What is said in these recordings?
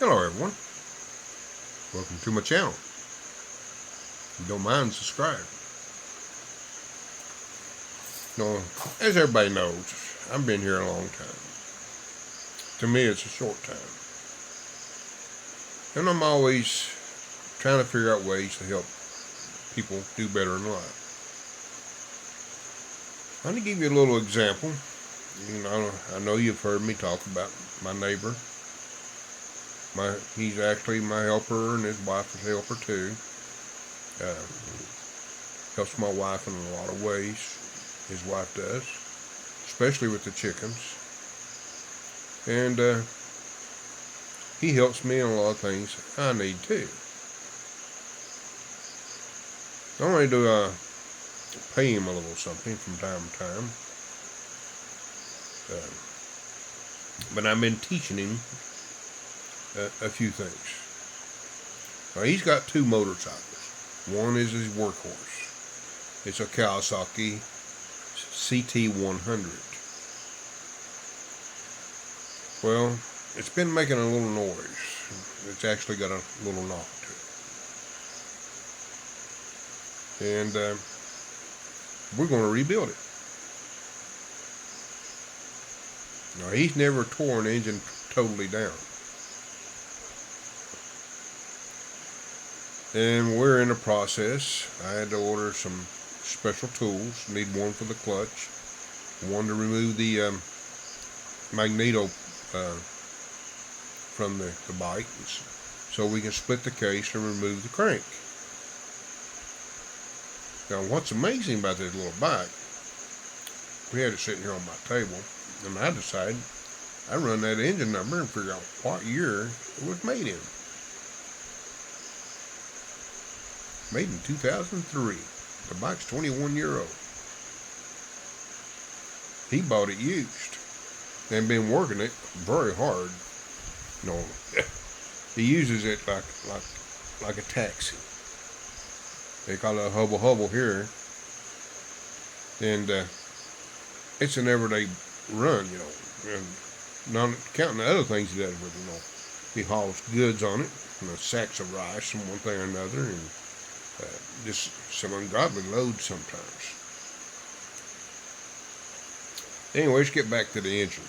Hello everyone, welcome to my channel. If you don't mind, subscribe. Now, as everybody knows, I've been here a long time. To me, it's a short time. And I'm always trying to figure out ways to help people do better in life. I'm going to give you a little example. I know you've heard me talk about my neighbor. He's actually my helper, and his wife is a helper too. Helps my wife in a lot of ways. His wife does, especially with the chickens. And he helps me in a lot of things I need too. Not only do I pay him a little something from time to time, but I've been teaching him a few things. Now, he's got two motorcycles. One is his workhorse. It's a Kawasaki CT100. Well, it's been making a little noise. It's actually got a little knock to it. And we're going to rebuild it. Now, he's never tore an engine totally down. And we're in the process. I had to order some special tools. Need one for the clutch, one to remove the magneto from the bike, so we can split the case and remove the crank. Now, what's amazing about this little bike, we had it sitting here on my table, and I decided I'd run that engine number and figure out what year it was made in. Made in 2003. The bike's 21 years old. He bought it used and been working it very hard. He uses it like a taxi. They call it a hubble here, and it's an everyday run, and not counting the other things he does with it. He hauls goods on it, sacks of rice and one thing or another, and just some ungodly loads sometimes. Anyway, let's get back to the engine.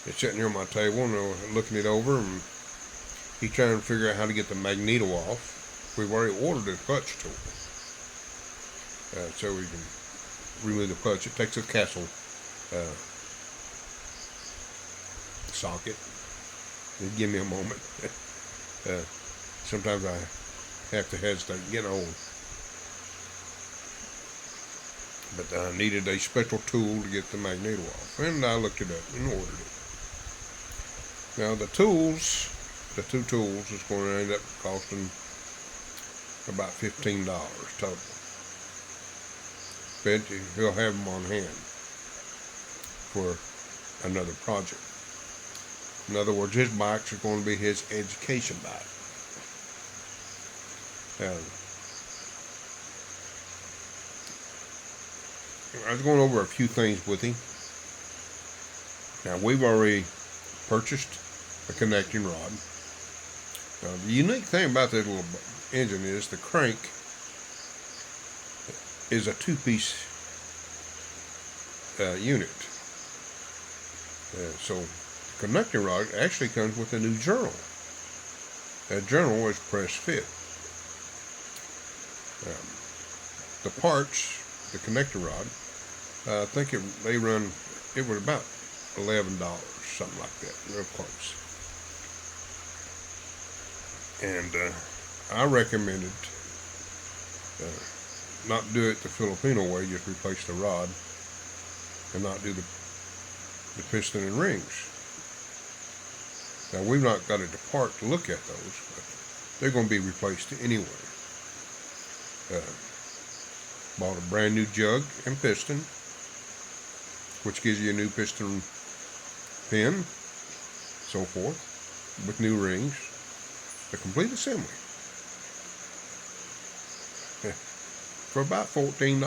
It's sitting here on my table, and I'm looking it over, and he's trying to figure out how to get the magneto off. We've already ordered a clutch tool, so we can remove the clutch. It takes a Castle socket. Give me a moment. Sometimes I have to hesitate, getting old. But I needed a special tool to get the magneto off, and I looked it up and ordered it. Now the two tools is going to end up costing about $15 total. But he'll have them on hand for another project. In other words, his bikes are going to be his education bike. I was going over a few things with him. Now, we've already purchased a connecting rod. Now, the unique thing about this little engine is the crank is a two-piece unit. So, the connecting rod actually comes with a new journal. That journal is press fit. The parts, the connector rod, I think it was about $11, something like that, real close. And I recommended not do it the Filipino way, just replace the rod and not do the piston and rings. Now, we've not got a depart to look at those, but they're going to be replaced anyway. Bought a brand new jug and piston, which gives you a new piston pin, so forth, with new rings. The complete assembly for about $14.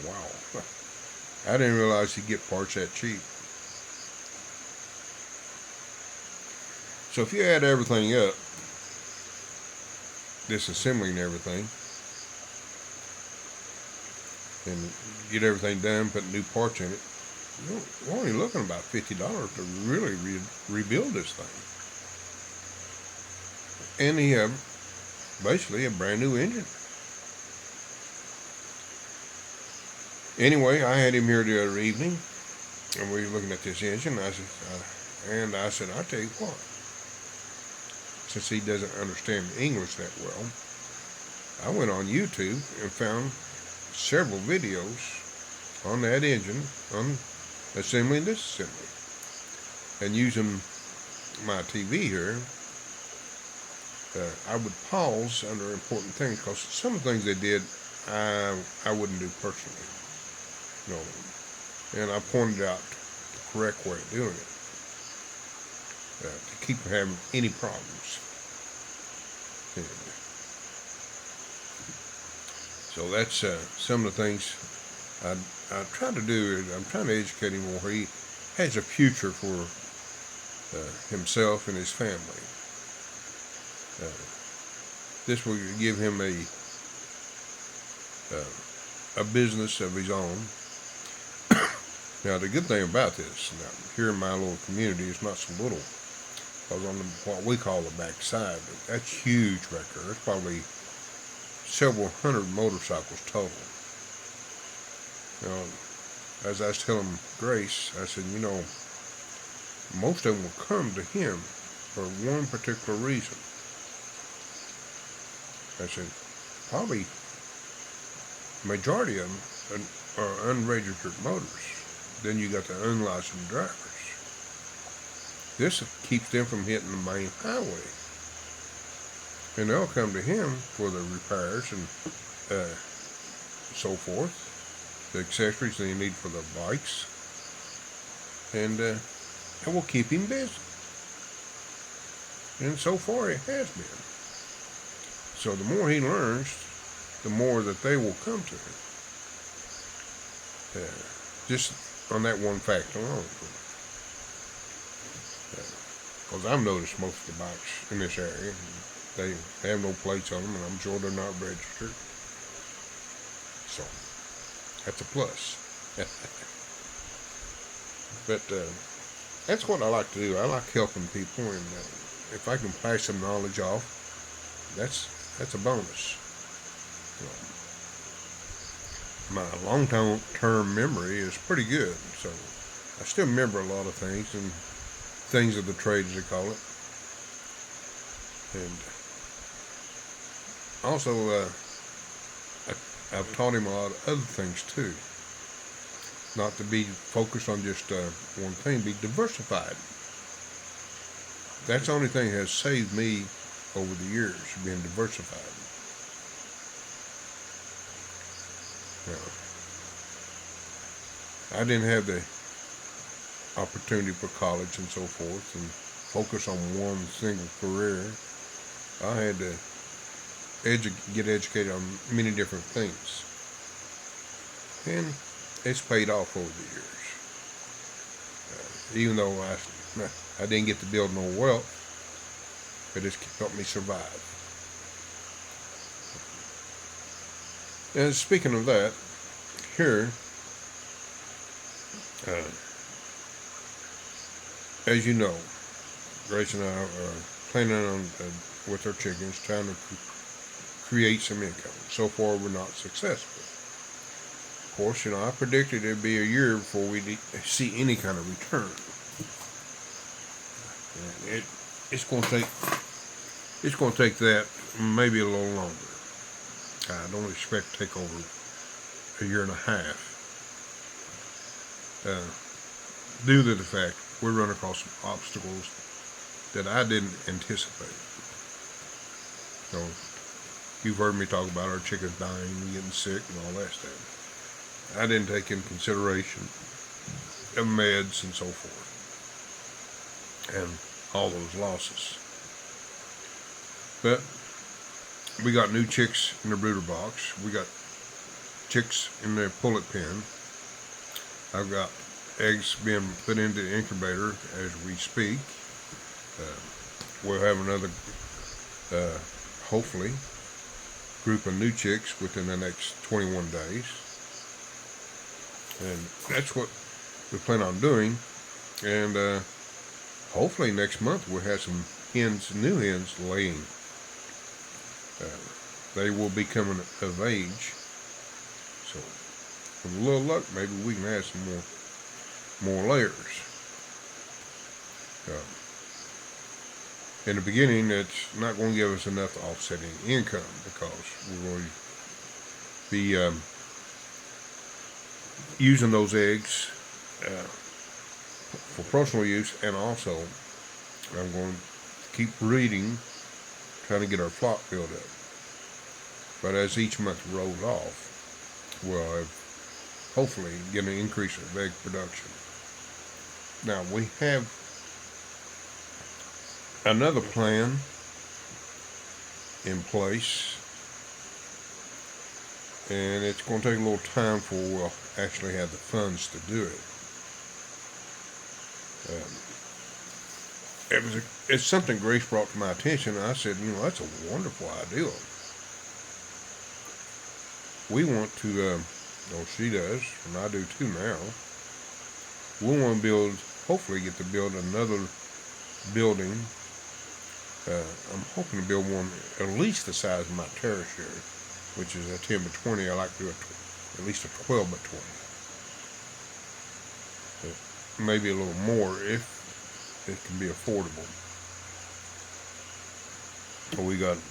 Wow. I didn't realize you'd get parts that cheap. So if you add everything up, disassembling everything, and get everything done, put new parts in it, you're only looking about $50 to really rebuild this thing. And you have basically a brand new engine. Anyway, I had him here the other evening, and we were looking at this engine. I said, I'll tell you what. Since he doesn't understand English that well, I went on YouTube and found several videos on that engine, on assembly and disassembly. And using my TV here, I would pause under important things, because some of the things they did, I wouldn't do personally. No. And I pointed out the correct way of doing it, to keep from having any problems. And so that's some of the things I try to do. I'm trying to educate him more. He has a future for himself and his family. This will give him a business of his own. Now, the good thing about this, now, here in my little community, it's not so little, because on what we call the backside, that's huge right there. There's probably several hundred motorcycles total. As I was telling Grace, I said, most of them will come to him for one particular reason. I said, probably majority of them are unregistered motors. Then you got the unlicensed drivers. This keeps them from hitting the main highway. And they'll come to him for the repairs and so forth, the accessories they need for their bikes, and it will keep him busy. And so far it has been. So the more he learns, the more that they will come to him. Just on that one fact alone. Because I've noticed most of the bikes in this area, they have no plates on them, and I'm sure they're not registered. So that's a plus. But that's what I like to do. I like helping people, and if I can pass some knowledge off, that's a bonus. My long-term memory is pretty good, so I still remember a lot of things, and things of the trade, as they call it. And also, I've taught him a lot of other things too. Not to be focused on just one thing, be diversified. That's the only thing that has saved me over the years, being diversified. I didn't have the opportunity for college and so forth and focus on one single career. I had to get educated on many different things, and it's paid off over the years. Even though I didn't get to build no wealth, it just helped me survive. And speaking of that, here, as you know, Grace and I are planning on, with our chickens, trying to create some income. So far, we're not successful. Of course, I predicted it'd be a year before we see any kind of return. And it's going to take that maybe a little longer. I don't expect to take over a year and a half. Due to the fact we're running across some obstacles that I didn't anticipate. So, you've heard me talk about our chickens dying and getting sick and all that stuff. I didn't take into consideration of meds and so forth, and all those losses. But we got new chicks in the brooder box. We got chicks in the pullet pen. I've got eggs being put into the incubator as we speak. we'll have another, hopefully, group of new chicks within the next 21 days. And that's what we plan on doing. And hopefully next month we'll have some hens, new hens laying. They will be coming of age. So with a little luck, maybe we can have some more layers. In the beginning, it's not going to give us enough to offset any income because we're going to be using those eggs for personal use, and also I'm going to keep breeding, trying to get our flock built up. But as each month rolls off, we'll have hopefully get an increase of egg production. Now we have another plan in place, and it's going to take a little time for we'll actually have the funds to do it. It's something Grace brought to my attention, and I said, that's a wonderful idea. We want to, she does, and I do too now. We want to hopefully get to build another building. I'm hoping to build one at least the size of my tertiary, which is a 10 by 20. I like to do at least a 12 by 20. Maybe a little more if it can be affordable. We got a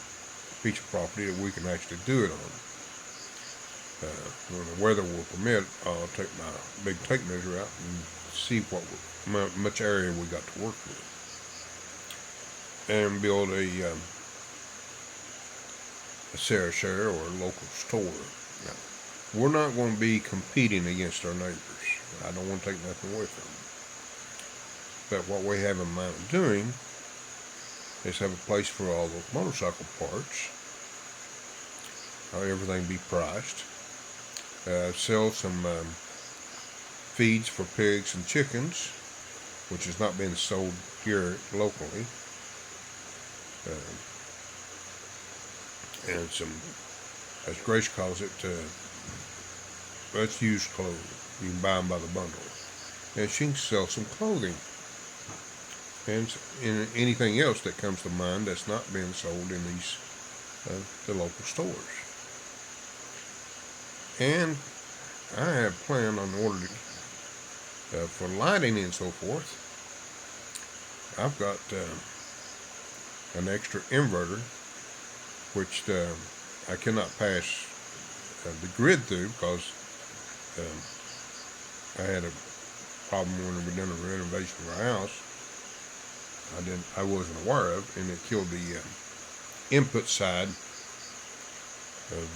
piece of property that we can actually do it on. When the weather will permit, I'll take my big tape measure out and see what much area we got to work with, and build a Sarah Share or a local store. Now, we're not going to be competing against our neighbors. I don't want to take nothing away from them. But what we have in mind of doing is have a place for all those motorcycle parts, how everything be priced, sell some feeds for pigs and chickens, which is not being sold here locally, and some, as Grace calls it, let's use clothes. You can buy them by the bundle, and she can sell some clothing and anything else that comes to mind that's not being sold in these the local stores. And I have planned on order for lighting and so forth. I've got an extra inverter, which I cannot pass the grid through because I had a problem when we done a renovation of our house. I wasn't aware of, and it killed the input side of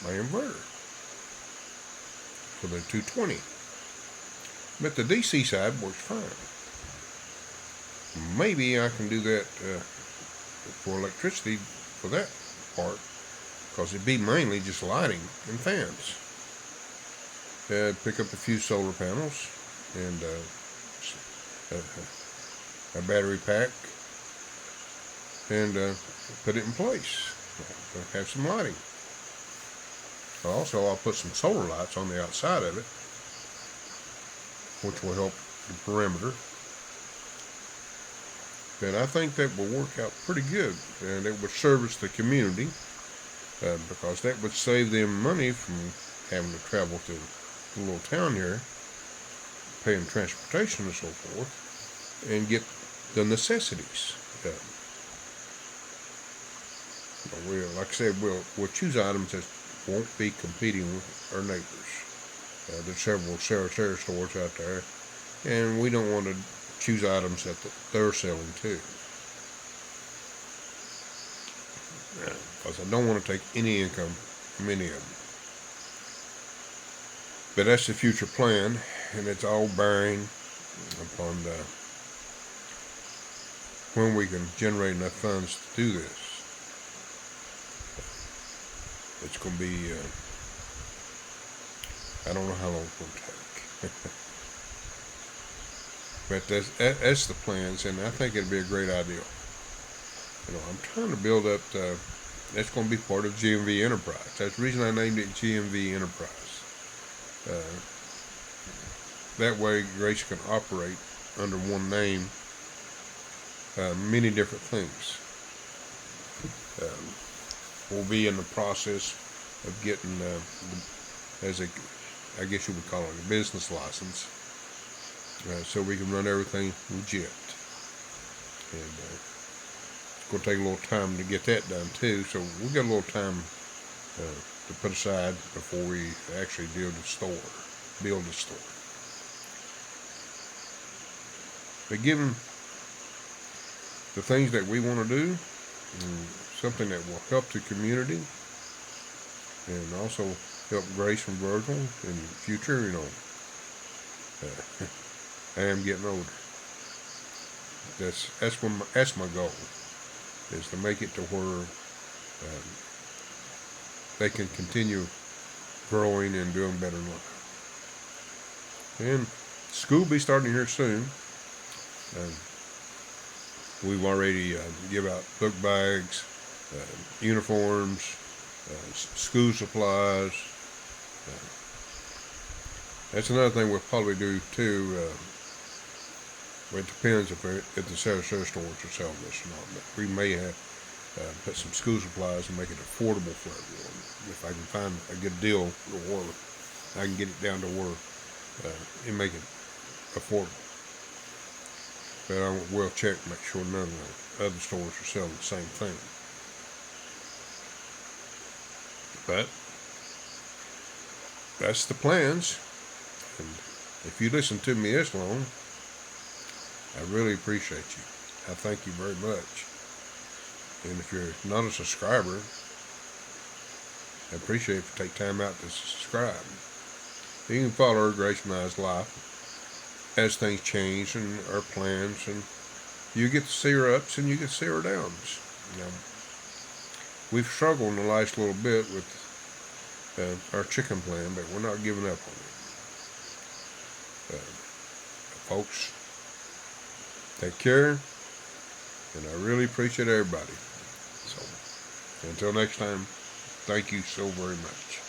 my inverter for the 220. But the DC side works fine. Maybe I can do that for electricity for that part, because it'd be mainly just lighting and fans. Pick up a few solar panels and a battery pack, and put it in place. Have some lighting. Also, I'll put some solar lights on the outside of it, which will help the perimeter. And I think that will work out pretty good, and it would service the community, because that would save them money from having to travel to the little town here, paying transportation and so forth, and get the necessities done. Like I said, we'll choose items that won't be competing with our neighbors. There's several Sarah stores out there, and we don't want to choose items that they're selling too. Because I don't want to take any income from any of them. But that's the future plan, and it's all bearing upon when we can generate enough funds to do this. It's going to be, I don't know how long it's going to take. But that's the plans, and I think it'd be a great idea. I'm trying to build up the. That's going to be part of GMV Enterprise. That's the reason I named it GMV Enterprise. Uh, that way, Grace can operate under one name, many different things. We'll be in the process of getting, I guess you would call it, a business license, so we can run everything legit. And it's going to take a little time to get that done too. So we got a little time to put aside before we actually build the store. But given the things that we want to do, something that will help the community and also help Grace and Virgil in the future, I am getting older. That's my goal, is to make it to where they can continue growing and doing better in life. And school will be starting here soon. We've already give out book bags, uniforms, school supplies. That's another thing we'll probably do too. It depends if the Sarasota stores are selling this or not. But we may have put some school supplies and make it affordable for everyone. If I can find a good deal, or I can get it down to where and make it affordable. But I will check to make sure none of the other stores are selling the same thing. But that's the plans. And if you listen to me this long, I really appreciate you. I thank you very much. And if you're not a subscriber, I appreciate if you take time out to subscribe. You can follow Grace and I's life as things change and our plans, and you get to see her ups and you get to see her downs. We've struggled in the last little bit with our chicken plan, but we're not giving up on it. Folks, take care, and I really appreciate everybody. So, until next time, thank you so very much.